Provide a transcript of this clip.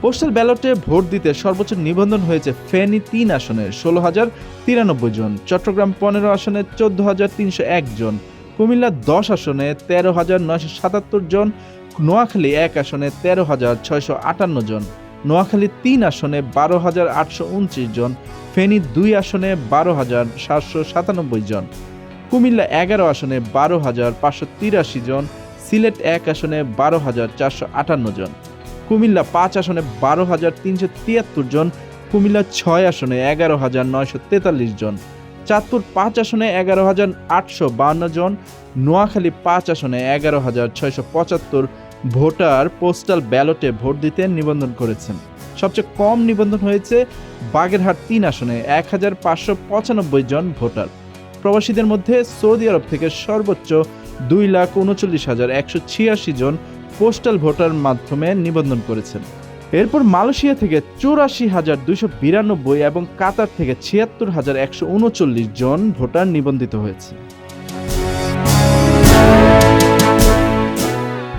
Postal ব্যালটে vote দিতে সর্বোচ্চ নিবন্ধন হয়েছে ফেনী ৩ আসনে ১৬,০৯৩ জন, চট্টগ্রাম ১৫ আসনে ১৪,৩০১ জন, কুমিল্লা ১০ আসনে ১৩,৯৭৭ জন, নোয়াখালী ১ আসনে ১৩,৬৫৮ জন, নোয়াখালী ৩ আসনে ১২,৮২৯ জন, ফেনী ২ আসনে ১২,৭৯৭ জন, কুমিল্লা ১১ আসনে ১২,৫৮৩ জন, সিলেট ১ আসনে ১২,৪৫৮ জন, কুমিল্লা ৫ আসনে ১২,৩৭৩ জন, কুমিল্লা ৬ আসনে ১১,৯৪৩ জন, চাঁদপুর ৫ আসনে ১১,৮৫২ জন, নোয়াখালী ৫ আসনে ১১,৬৭৫ ভোটার পোস্টাল ব্যালটে ভোট দিতে নিবন্ধন করেছেন। সবচেয়ে কম নিবন্ধন হয়েছে বাগেরহাট ৩ আসনে ১,৫৯৫ জন ভোটার। প্রবাসীদের মধ্যে সৌদি আরব থেকে সর্বোচ্চ ২,৩৯,১৮৬ জন পোস্টাল ভোটার মাধ্যমে নিবন্ধন করেছেন। এরপর মালয়েশিয়া থেকে ৮৪,২৯২ এবং কাতার থেকে ৭৬,১৩৯ জন ভোটার নিবন্ধিত হয়েছে।